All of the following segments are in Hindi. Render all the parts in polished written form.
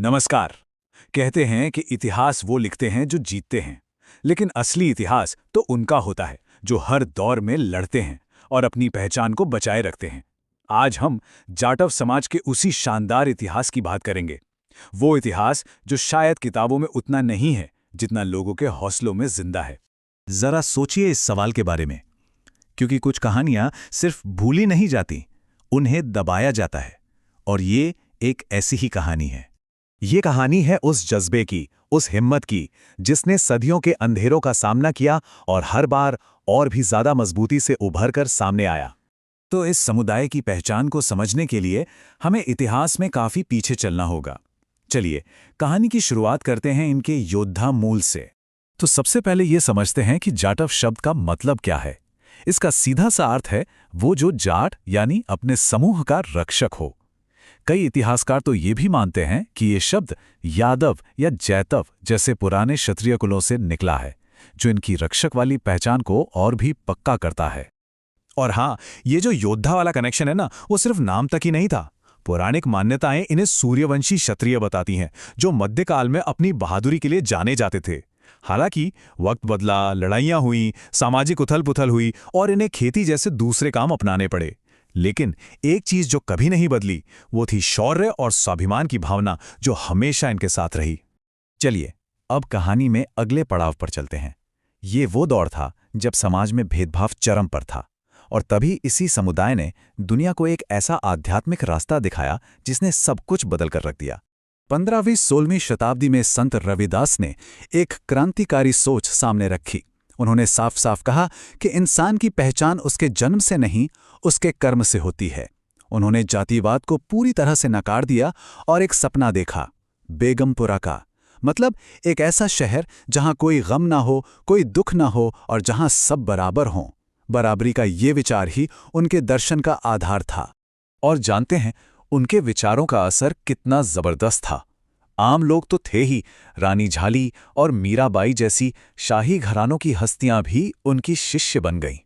नमस्कार। कहते हैं कि इतिहास वो लिखते हैं जो जीतते हैं, लेकिन असली इतिहास तो उनका होता है जो हर दौर में लड़ते हैं और अपनी पहचान को बचाए रखते हैं। आज हम जाटव समाज के उसी शानदार इतिहास की बात करेंगे। वो इतिहास जो शायद किताबों में उतना नहीं है जितना लोगों के हौसलों में जिंदा है। जरा सोचिए इस सवाल के बारे में, क्योंकि कुछ कहानियां सिर्फ भूली नहीं जाती, उन्हें दबाया जाता है। और ये एक ऐसी ही कहानी है। ये कहानी है उस जज्बे की, उस हिम्मत की, जिसने सदियों के अंधेरों का सामना किया और हर बार और भी ज्यादा मजबूती से उभर कर सामने आया। तो इस समुदाय की पहचान को समझने के लिए हमें इतिहास में काफी पीछे चलना होगा। चलिए, कहानी की शुरुआत करते हैं इनके योद्धा मूल से। तो सबसे पहले ये समझते हैं कि जाटव शब्द का मतलब क्या है। इसका सीधा सा अर्थ है वो जो जाट यानी अपने समूह का रक्षक हो। कई इतिहासकार तो ये भी मानते हैं कि ये शब्द यादव या जैतव जैसे पुराने क्षत्रिय कुलों से निकला है, जो इनकी रक्षक वाली पहचान को और भी पक्का करता है। और हाँ, ये जो योद्धा वाला कनेक्शन है ना, वो सिर्फ नाम तक ही नहीं था। पौराणिक मान्यताएं इन्हें सूर्यवंशी क्षत्रिय बताती हैं, जो मध्यकाल में अपनी बहादुरी के लिए जाने जाते थे। हालांकि वक्त बदला, लड़ाइयां हुई, सामाजिक उथल-पुथल हुई और इन्हें खेती जैसे दूसरे काम अपनाने पड़े, लेकिन एक चीज जो कभी नहीं बदली, वो थी शौर्य और स्वाभिमान की भावना, जो हमेशा इनके साथ रही। चलिए, अब कहानी में अगले पड़ाव पर चलते हैं। ये वो दौर था जब समाज में भेदभाव चरम पर था, और तभी इसी समुदाय ने दुनिया को एक ऐसा आध्यात्मिक रास्ता दिखाया जिसने सब कुछ बदल कर रख दिया। 15वीं-16वीं शताब्दी में संत रविदास ने एक क्रांतिकारी सोच सामने रखी। उन्होंने साफ साफ कहा कि इंसान की पहचान उसके जन्म से नहीं, उसके कर्म से होती है। उन्होंने जातिवाद को पूरी तरह से नकार दिया और एक सपना देखा, बेगमपुरा का। मतलब एक ऐसा शहर जहां कोई गम ना हो, कोई दुख ना हो और जहां सब बराबर हों। बराबरी का ये विचार ही उनके दर्शन का आधार था। और जानते हैं, उनके विचारों का असर कितना जबरदस्त था। आम लोग तो थे ही, रानी झाली और मीराबाई जैसी शाही घरानों की हस्तियां भी उनकी शिष्य बन गईं।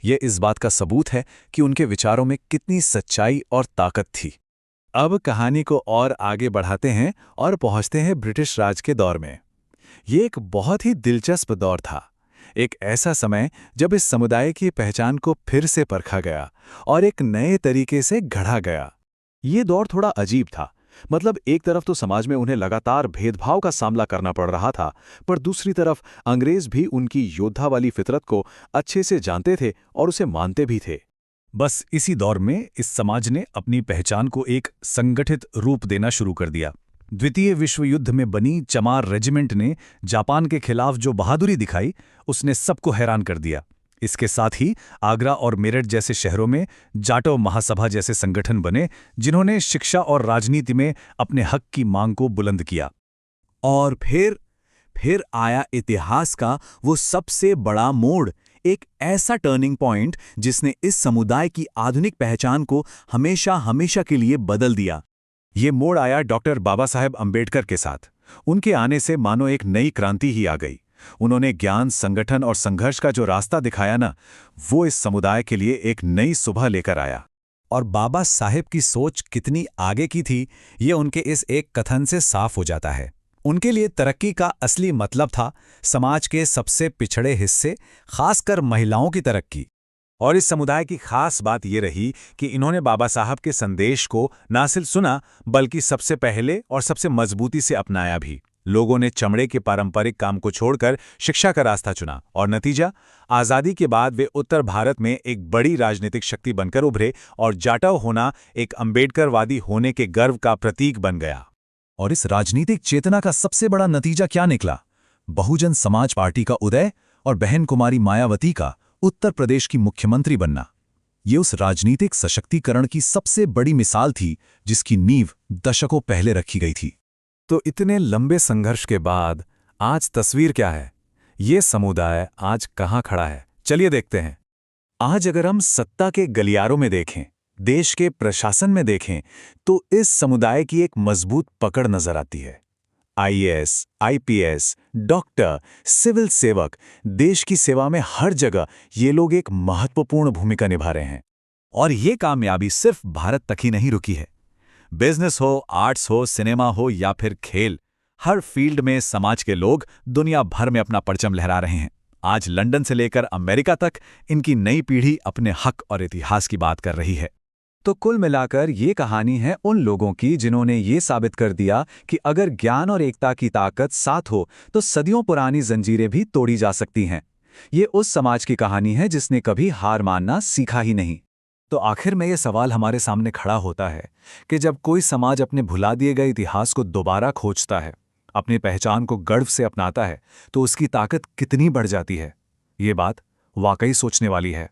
ये इस बात का सबूत है कि उनके विचारों में कितनी सच्चाई और ताकत थी। अब कहानी को और आगे बढ़ाते हैं और पहुंचते हैं ब्रिटिश राज के दौर में। ये एक बहुत ही दिलचस्प दौर था। एक ऐसा समय जब इस समुदाय की पहचान को फिर से परखा गया और एक नए तरीके से गढ़ा गया। ये दौर थोड़ा अजीब था। मतलब एक तरफ तो समाज में उन्हें लगातार भेदभाव का सामना करना पड़ रहा था, पर दूसरी तरफ अंग्रेज भी उनकी योद्धा वाली फितरत को अच्छे से जानते थे और उसे मानते भी थे। बस इसी दौर में इस समाज ने अपनी पहचान को एक संगठित रूप देना शुरू कर दिया। द्वितीय विश्व युद्ध में बनी चमार रेजिमेंट ने जापान के खिलाफ जो बहादुरी दिखाई, उसने सबको हैरान कर दिया। इसके साथ ही आगरा और मेरठ जैसे शहरों में जाटव महासभा जैसे संगठन बने, जिन्होंने शिक्षा और राजनीति में अपने हक की मांग को बुलंद किया। और फिर आया इतिहास का वो सबसे बड़ा मोड़, एक ऐसा टर्निंग पॉइंट जिसने इस समुदाय की आधुनिक पहचान को हमेशा हमेशा के लिए बदल दिया। ये मोड़ आया डॉक्टर बाबा साहेब अम्बेडकर के साथ। उनके आने से मानो एक नई क्रांति ही आ गई। उन्होंने ज्ञान, संगठन और संघर्ष का जो रास्ता दिखाया ना, वो इस समुदाय के लिए एक नई सुबह लेकर आया। और बाबा साहेब की सोच कितनी आगे की थी, ये उनके इस एक कथन से साफ हो जाता है। उनके लिए तरक्की का असली मतलब था समाज के सबसे पिछड़े हिस्से, खासकर महिलाओं की तरक्की। और इस समुदाय की खास बात ये रही कि इन्होंने बाबा साहब के संदेश को ना सिर्फ सुना, बल्कि सबसे पहले और सबसे मजबूती से अपनाया भी। लोगों ने चमड़े के पारंपरिक काम को छोड़कर शिक्षा का रास्ता चुना, और नतीजा, आज़ादी के बाद वे उत्तर भारत में एक बड़ी राजनीतिक शक्ति बनकर उभरे और जाटव होना एक अम्बेडकरवादी होने के गर्व का प्रतीक बन गया। और इस राजनीतिक चेतना का सबसे बड़ा नतीजा क्या निकला? बहुजन समाज पार्टी का उदय और बहन कुमारी मायावती का उत्तर प्रदेश की मुख्यमंत्री बनना। ये उस राजनीतिक सशक्तिकरण की सबसे बड़ी मिसाल थी जिसकी नींव दशकों पहले रखी गई थी। तो इतने लंबे संघर्ष के बाद आज तस्वीर क्या है? ये समुदाय आज कहाँ खड़ा है? चलिए देखते हैं। आज अगर हम सत्ता के गलियारों में देखें, देश के प्रशासन में देखें, तो इस समुदाय की एक मजबूत पकड़ नजर आती है। आईएएस, आईपीएस, डॉक्टर, सिविल सेवक, देश की सेवा में हर जगह ये लोग एक महत्वपूर्ण भूमिका निभा रहे हैं। और ये कामयाबी सिर्फ भारत तक ही नहीं रुकी है। बिजनेस हो, आर्ट्स हो, सिनेमा हो या फिर खेल, हर फील्ड में समाज के लोग दुनिया भर में अपना परचम लहरा रहे हैं। आज लंदन से लेकर अमेरिका तक इनकी नई पीढ़ी अपने हक और इतिहास की बात कर रही है। तो कुल मिलाकर ये कहानी है उन लोगों की जिन्होंने ये साबित कर दिया कि अगर ज्ञान और एकता की ताकत साथ हो तो सदियों पुरानी जंजीरें भी तोड़ी जा सकती हैं। ये उस समाज की कहानी है जिसने कभी हार मानना सीखा ही नहीं। तो आखिर में ये सवाल हमारे सामने खड़ा होता है कि जब कोई समाज अपने भुला दिए गए इतिहास को दोबारा खोजता है, अपनी पहचान को गर्व से अपनाता है, तो उसकी ताकत कितनी बढ़ जाती है। ये बात वाकई सोचने वाली है।